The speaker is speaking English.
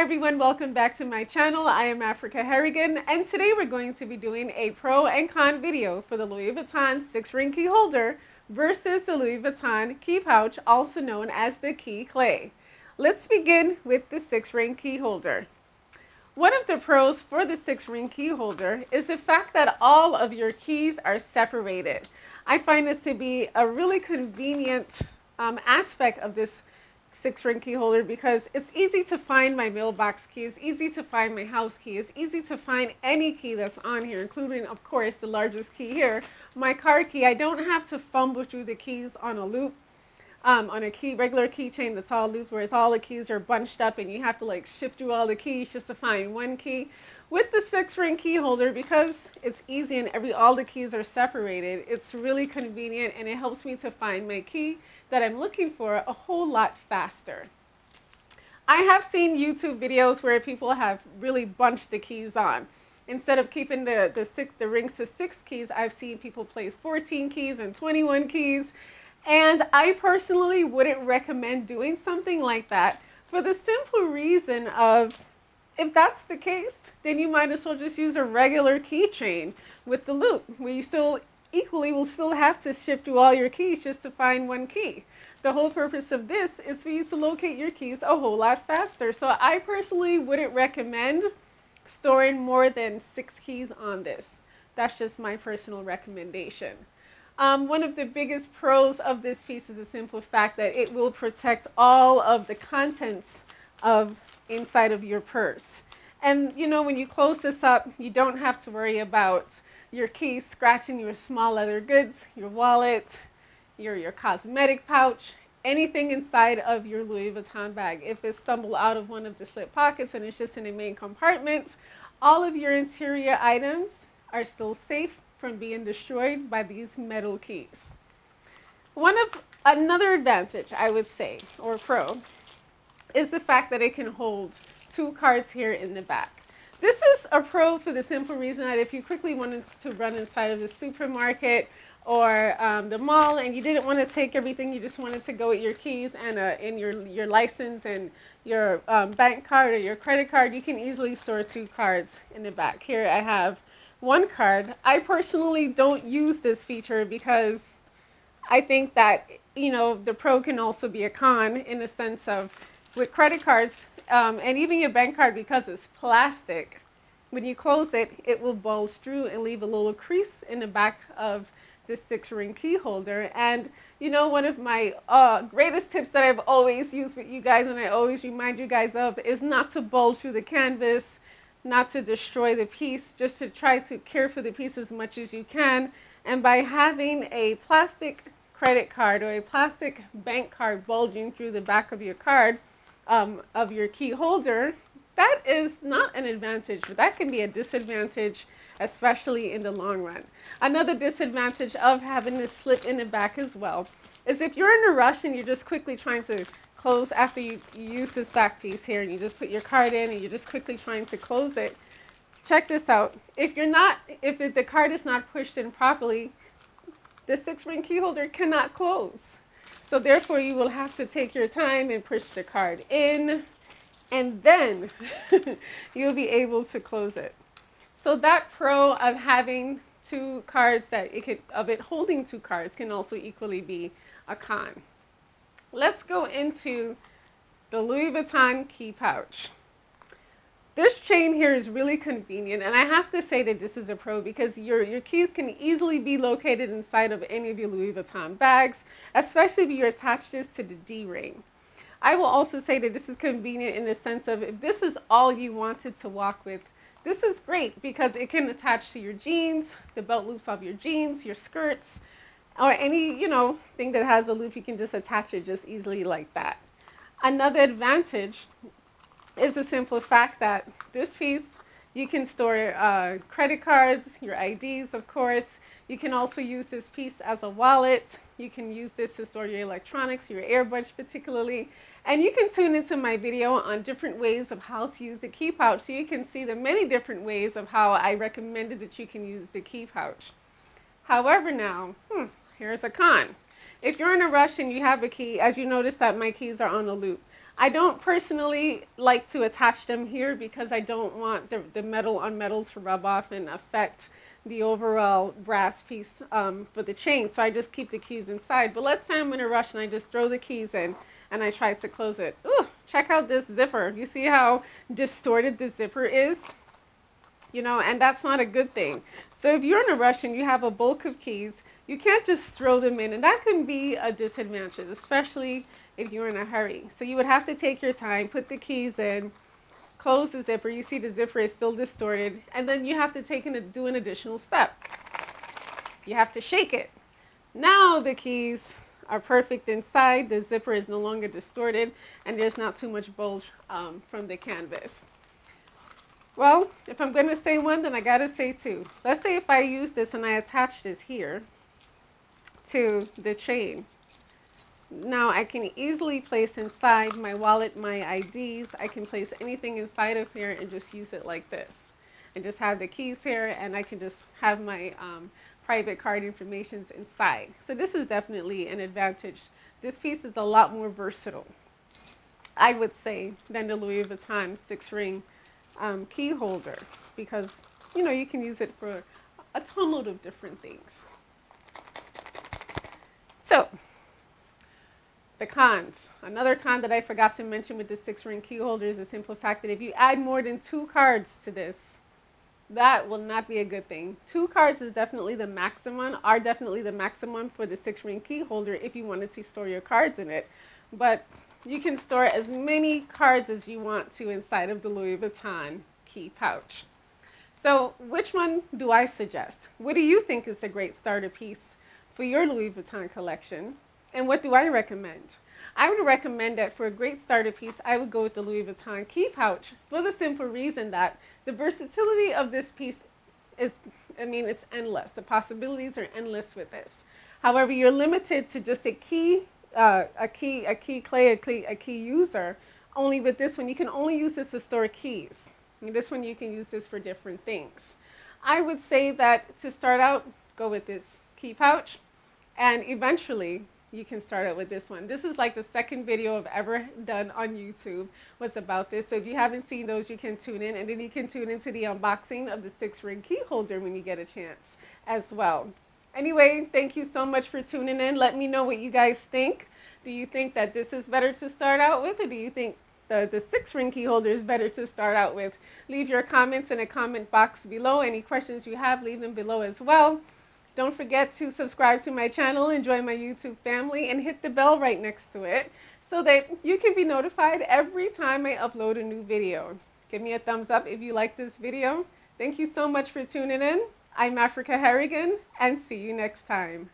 Hi everyone, welcome back to my channel. I am Africah Harrigan, and today we're going to be doing a pro and con video for the Louis Vuitton 6-ring key holder versus the Louis Vuitton key pouch, also known as the key clay. Let's begin with the 6-ring key holder. One of the pros for the 6-ring key holder is the fact that all of your keys are separated. I find this to be a really convenient aspect of this 6-ring key holder because it's easy to find my mailbox key, it's easy to find my house key, it's easy to find any key that's on here, including, of course, the largest key here, my car key. I don't have to fumble through the keys on a loop, on a regular keychain that's all looped, whereas all the keys are bunched up and you have to like shift through all the keys just to find one key. With the 6-ring key holder, because it's easy and all the keys are separated, it's really convenient and it helps me to find my key that I'm looking for a whole lot faster. I have seen YouTube videos where people have really bunched the keys on. Instead of keeping the rings to 6 keys, I've seen people place 14 keys and 21 keys. And I personally wouldn't recommend doing something like that for the simple reason of, if that's the case, then you might as well just use a regular keychain with the loop, where you still equally will still have to shift through all your keys just to find one key. The whole purpose of this is for you to locate your keys a whole lot faster. So I personally wouldn't recommend storing more than 6 keys on this. That's just my personal recommendation. One of the biggest pros of this piece is the simple fact that it will protect all of the contents of inside of your purse. And you know, when you close this up, you don't have to worry about your keys scratching your small leather goods, your wallet, your cosmetic pouch, anything inside of your Louis Vuitton bag. If it stumbled out of one of the slip pockets and it's just in the main compartment, all of your interior items are still safe from being destroyed by these metal keys. Another advantage, I would say, or pro, is the fact that it can hold 2 cards here in the back. This is a pro for the simple reason that if you quickly wanted to run inside of the supermarket or the mall and you didn't want to take everything, you just wanted to go with your keys and your license and your bank card or your credit card, you can easily store 2 cards in the back. Here I have 1 card. I personally don't use this feature because I think that, you know, the pro can also be a con in the sense of with credit cards, and even your bank card, because it's plastic, when you close it, it will bulge through and leave a little crease in the back of this 6-ring key holder. And you know, one of my greatest tips that I've always used with you guys and I always remind you guys of is not to bulge through the canvas, not to destroy the piece, just to try to care for the piece as much as you can. And by having a plastic credit card or a plastic bank card bulging through the back of your card, of your key holder, that is not an advantage, but that can be a disadvantage, especially in the long run. Another disadvantage of having this slip in the back as well is if you're in a rush and you're just quickly trying to close after you use this back piece here and you just put your card in and you're just quickly trying to close it, check this out. If the card is not pushed in properly, the 6-ring key holder cannot close. So therefore, you will have to take your time and push the card in, and then you'll be able to close it. So that pro of having 2 cards, of it holding 2 cards, can also equally be a con. Let's go into the Louis Vuitton key pouch. This chain here is really convenient, and I have to say that this is a pro because your keys can easily be located inside of any of your Louis Vuitton bags, especially if you attach this to the D-ring. I will also say that this is convenient in the sense of if this is all you wanted to walk with, this is great because it can attach to your jeans, the belt loops of your jeans, your skirts, or any, you know, thing that has a loop, you can just attach it just easily like that. Another advantage is the simple fact that this piece, you can store credit cards, your IDs, of course. You can also use this piece as a wallet. You can use this to store your electronics, your earbuds particularly. And you can tune into my video on different ways of how to use the key pouch so you can see the many different ways of how I recommended that you can use the key pouch. However now, here's a con. If you're in a rush and you have a key, as you notice that my keys are on a loop, I don't personally like to attach them here because I don't want the metal on metal to rub off and affect the overall brass piece for the chain. So I just keep the keys inside. But let's say I'm in a rush and I just throw the keys in and I try to close it. Ooh, check out this zipper. You see how distorted the zipper is? You know, and that's not a good thing. So if you're in a rush and you have a bulk of keys, you can't just throw them in, and that can be a disadvantage, especially if you're in a hurry. So you would have to take your time, put the keys in, close the zipper. You see the zipper is still distorted, and then you have to do an additional step. You have to shake it. Now the keys are perfect inside, the zipper is no longer distorted, and there's not too much bulge from the canvas. Well, if I'm going to say one, then I got to say two. Let's say if I use this and I attach this here to the chain. Now I can easily place inside my wallet, my IDs. I can place anything inside of here and just use it like this. And just have the keys here, and I can just have my private card information inside. So this is definitely an advantage. This piece is a lot more versatile, I would say, than the Louis Vuitton 6-ring key holder, because you know you can use it for a ton load of different things. So the cons. Another con that I forgot to mention with the 6-ring key holder is the simple fact that if you add more than 2 cards to this, that will not be a good thing. 2 cards is definitely the maximum, for the 6-ring key holder if you wanted to store your cards in it. But you can store as many cards as you want to inside of the Louis Vuitton key pouch. So which one do I suggest? What do you think is a great starter piece for your Louis Vuitton collection? And what do I recommend? I would recommend that for a great starter piece, I would go with the Louis Vuitton key pouch for the simple reason that the versatility of this piece is, it's endless. The possibilities are endless with this. However, you're limited to just a key user. Only with this one, you can only use this to store keys. And this one, you can use this for different things. I would say that to start out, go with this key pouch, and eventually you can start out with this one. This is like the second video I've ever done on YouTube was about this. So if you haven't seen those, you can tune in, and then you can tune into the unboxing of the 6-ring key holder when you get a chance as well. Anyway, thank you so much for tuning in. Let me know what you guys think. Do you think that this is better to start out with, or do you think the 6-ring key holder is better to start out with? Leave your comments in the comment box below. Any questions you have, leave them below as well. Don't forget to subscribe to my channel, enjoy my YouTube family, and hit the bell right next to it so that you can be notified every time I upload a new video. Give me a thumbs up if you like this video. Thank you so much for tuning in. I'm Africah Harrigan, and see you next time.